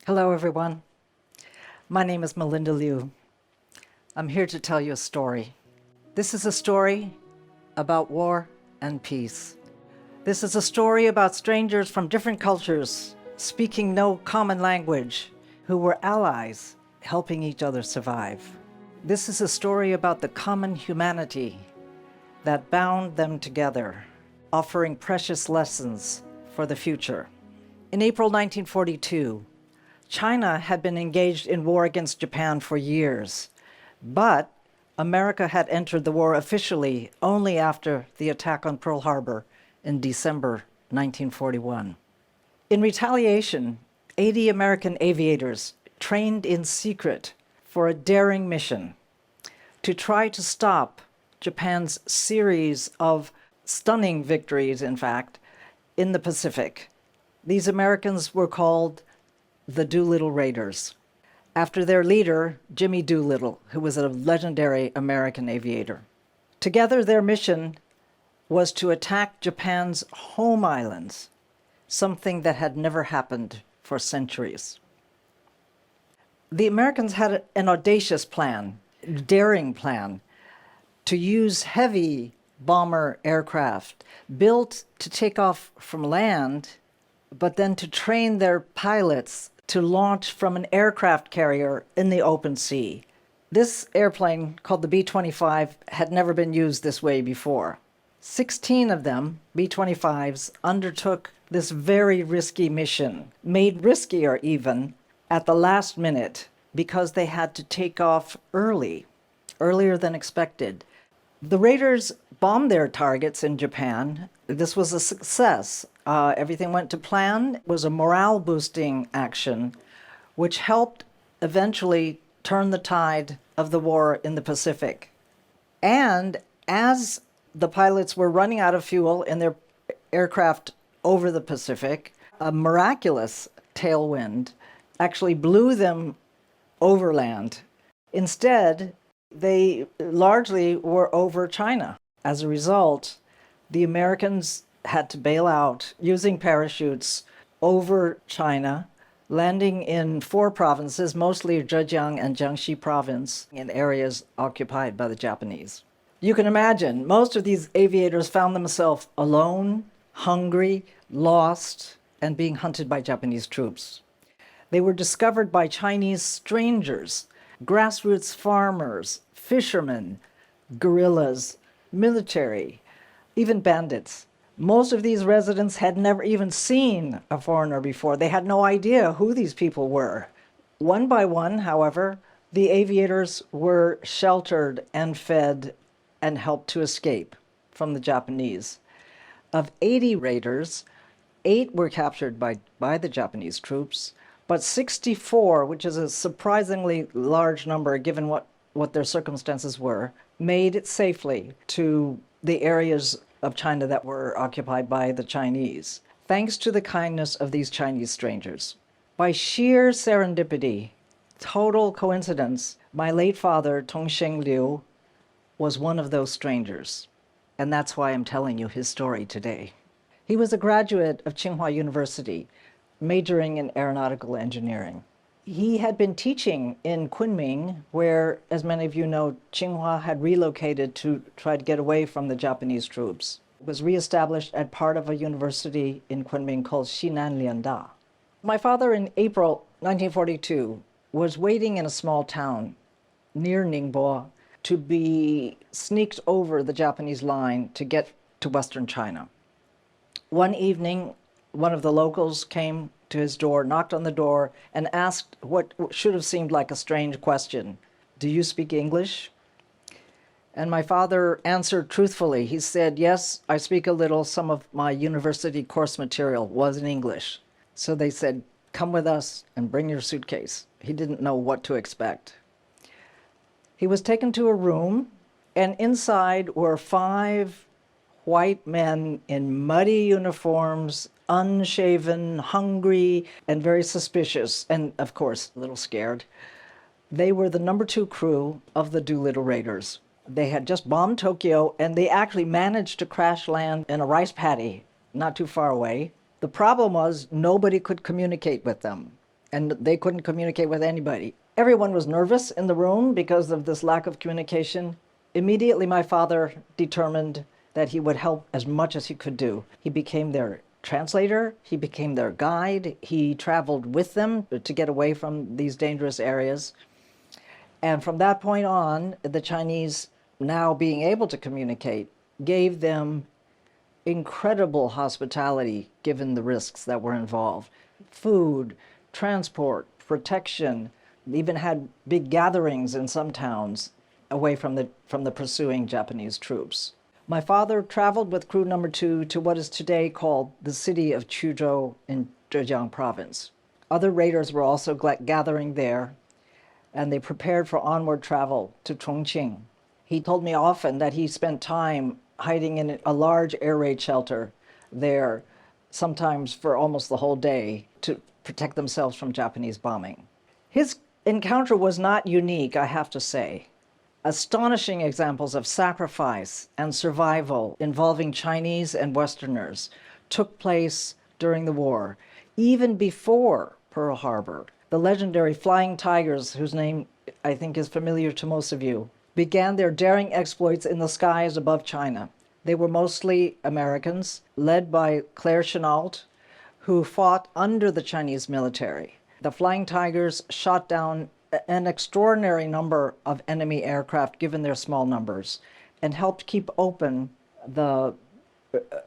Hello, everyone. My name is Melinda Liu. I'm here to tell you a story. This is a story about war and peace. This is a story about strangers from different cultures speaking no common language who were allies helping each other survive. This is a story about the common humanity that bound them together, offering precious lessons for the future. In April 1942, China had been engaged in war against Japan for years, but America had entered the war officially only after the attack on Pearl Harbor in December 1941. In retaliation, 80 American aviators trained in secret for a daring mission to try to stop Japan's series of stunning victories, in fact, in the Pacific. These Americans were called the Doolittle Raiders, after their leader, Jimmy Doolittle, who was a legendary American aviator. Together, their mission was to attack Japan's home islands, something that had never happened for centuries. The Americans had an audacious plan, daring plan, to use heavy bomber aircraft built to take off from land, but then to train their pilots to launch from an aircraft carrier in the open sea. This airplane, called the B-25, had never been used this way before. 16 of them, B-25s, undertook this very risky mission, made riskier even at the last minute because they had to take off earlier than expected. The Raiders bombed their targets in Japan. This was a success. Everything went to plan. It was a morale-boosting action, which helped eventually turn the tide of the war in the Pacific. And as the pilots were running out of fuel in their aircraft over the Pacific, a miraculous tailwind actually blew them overland. Instead, they largely were over China. As a result, the Americans had to bail out using parachutes over China, landing in 4 provinces, mostly Zhejiang and Jiangxi province, in areas occupied by the Japanese. You can imagine, most of these aviators found themselves alone, hungry, lost, and being hunted by Japanese troops. They were discovered by Chinese strangers, grassroots farmers, fishermen, guerrillas, military, even bandits. Most of these residents had never even seen a foreigner before. They had no idea who these people were. One by one, however, the aviators were sheltered and fed and helped to escape from the Japanese. Of 80 raiders, 8 were captured by the Japanese troops, but 64, which is a surprisingly large number given what their circumstances were, made it safely to the areas of China that were occupied by the Chinese, thanks to the kindness of these Chinese strangers. By sheer serendipity, total coincidence, my late father, Tung-Sheng Liu, was one of those strangers, and that's why I'm telling you his story today. He was a graduate of Tsinghua University, majoring in aeronautical engineering. He had been teaching in Kunming, where, as many of you know, Tsinghua had relocated to try to get away from the Japanese troops. It was reestablished at part of a university in Kunming called Xinan Lianda. My father, in April 1942, was waiting in a small town near Ningbo to be sneaked over the Japanese line to get to Western China. One evening, one of the locals came to his door, knocked on the door, and asked what should have seemed like a strange question. "Do you speak English?" And my father answered truthfully. He said, "Yes, I speak a little. Some of my university course material was in English." So they said, "Come with us and bring your suitcase." He didn't know what to expect. He was taken to a room, and inside were 5 white men in muddy uniforms, unshaven, hungry, and very suspicious, and of course, a little scared. They were the number 2 crew of the Doolittle Raiders. They had just bombed Tokyo, and they actually managed to crash land in a rice paddy not too far away. The problem was nobody could communicate with them. and they couldn't communicate with anybody. Everyone was nervous in the room because of this lack of communication. Immediately, my father determined that he would help as much as he could do. He became their translator, he became their guide, he traveled with them to get away from these dangerous areas. And from that point on, the Chinese, now being able to communicate, gave them incredible hospitality given the risks that were involved. Food, transport, protection, even had big gatherings in some towns away from the pursuing Japanese troops. My father traveled with crew number 2 to what is today called the city of Chuzhou in Zhejiang province. Other raiders were also gathering there, and they prepared for onward travel to Chongqing. He told me often that he spent time hiding in a large air raid shelter there, sometimes for almost the whole day, to protect themselves from Japanese bombing. His encounter was not unique, I have to say. Astonishing examples of sacrifice and survival involving Chinese and Westerners took place during the war, even before Pearl Harbor. The legendary Flying Tigers, whose name I think is familiar to most of you, began their daring exploits in the skies above China. They were mostly Americans, led by Claire Chennault, who fought under the Chinese military. The Flying Tigers shot down an extraordinary number of enemy aircraft, given their small numbers, and helped keep open the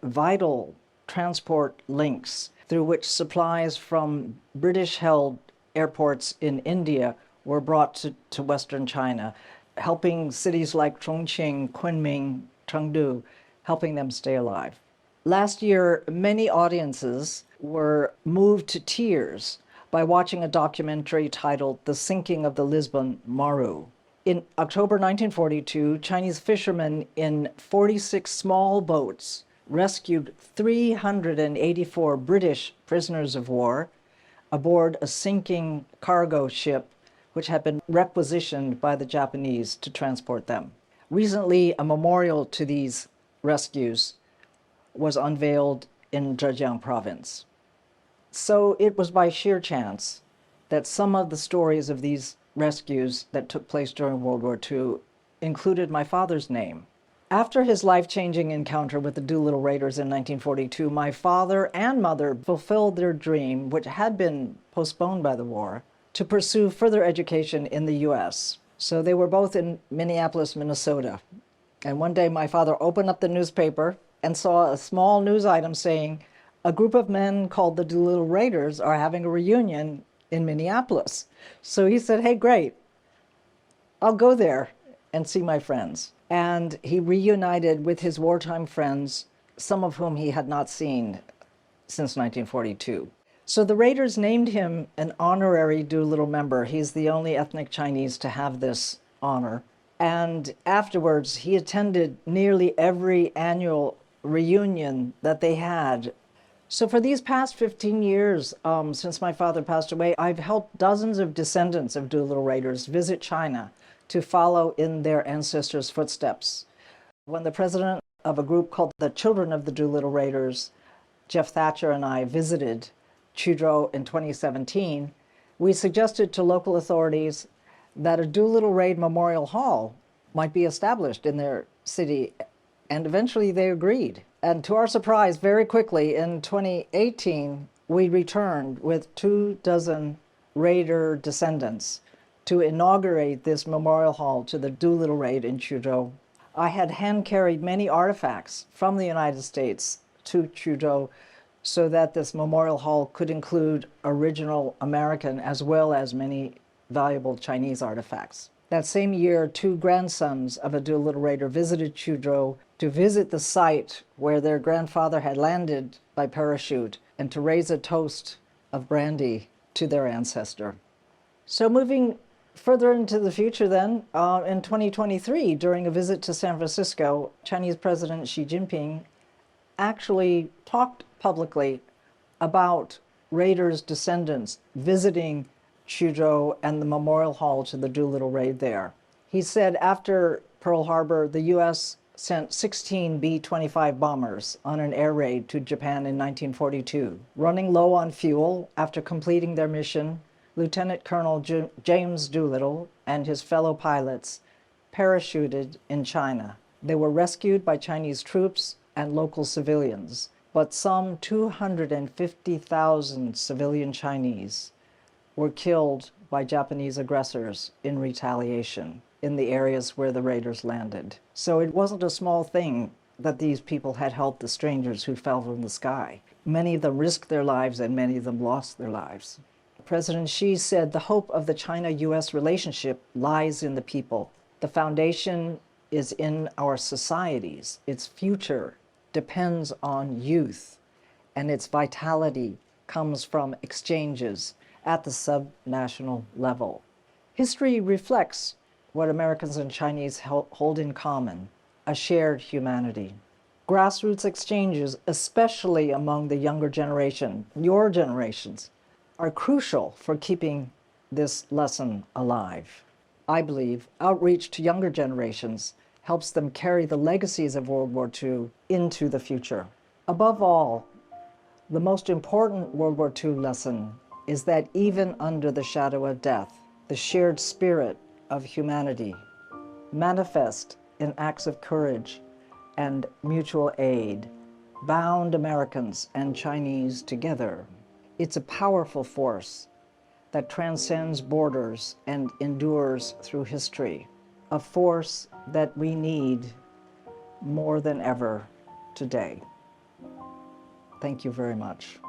vital transport links through which supplies from British-held airports in India were brought to Western China, helping cities like Chongqing, Kunming, Chengdu, helping them stay alive. Last year, many audiences were moved to tears by watching a documentary titled The Sinking of the Lisbon Maru. In October 1942, Chinese fishermen in 46 small boats rescued 384 British prisoners of war aboard a sinking cargo ship which had been requisitioned by the Japanese to transport them. Recently, a memorial to these rescues was unveiled in Zhejiang province. So it was by sheer chance that some of the stories of these rescues that took place during World War II included my father's name. After his life-changing encounter with the Doolittle Raiders in 1942, my father and mother fulfilled their dream, which had been postponed by the war, to pursue further education in the U.S. So they were both in Minneapolis, Minnesota. And one day my father opened up the newspaper and saw a small news item saying, a group of men called the Doolittle Raiders are having a reunion in Minneapolis. So he said, hey, great, I'll go there and see my friends. And he reunited with his wartime friends, some of whom he had not seen since 1942. So the Raiders named him an honorary Doolittle member. He's the only ethnic Chinese to have this honor. And afterwards, he attended nearly every annual reunion that they had. So for these past 15 years, since my father passed away, I've helped dozens of descendants of Doolittle Raiders visit China to follow in their ancestors' footsteps. When the president of a group called the Children of the Doolittle Raiders, Jeff Thatcher, and I visited Chuzhou in 2017, we suggested to local authorities that a Doolittle Raid Memorial Hall might be established in their city, and eventually they agreed. And to our surprise, very quickly in 2018, we returned with 24 Raider descendants to inaugurate this memorial hall to the Doolittle Raid in Chuzhou. I had hand-carried many artifacts from the United States to Chuzhou so that this memorial hall could include original American as well as many valuable Chinese artifacts. That same year, 2 grandsons of a Doolittle Raider visited Chuzhou to visit the site where their grandfather had landed by parachute and to raise a toast of brandy to their ancestor. So moving further into the future then, in 2023, during a visit to San Francisco, Chinese President Xi Jinping actually talked publicly about Raiders' descendants visiting Chuzhou and the memorial hall to the Doolittle Raid there. He said after Pearl Harbor, the U.S. sent 16 B-25 bombers on an air raid to Japan in 1942. Running low on fuel after completing their mission, Lieutenant Colonel James Doolittle and his fellow pilots parachuted in China. They were rescued by Chinese troops and local civilians, but some 250,000 civilian Chinese were killed by Japanese aggressors in retaliation in the areas where the raiders landed. So it wasn't a small thing that these people had helped the strangers who fell from the sky. Many of them risked their lives and many of them lost their lives. President Xi said the hope of the China-US relationship lies in the people. The foundation is in our societies. Its future depends on youth, and its vitality comes from exchanges at the subnational level. History reflects what Americans and Chinese hold in common, a shared humanity. Grassroots exchanges, especially among the younger generation, your generations, are crucial for keeping this lesson alive. I believe outreach to younger generations helps them carry the legacies of World War II into the future. Above all, the most important World War II lesson is that even under the shadow of death, the shared spirit of humanity manifest in acts of courage and mutual aid bound Americans and Chinese together. It's a powerful force that transcends borders and endures through history, a force that we need more than ever today. Thank you very much.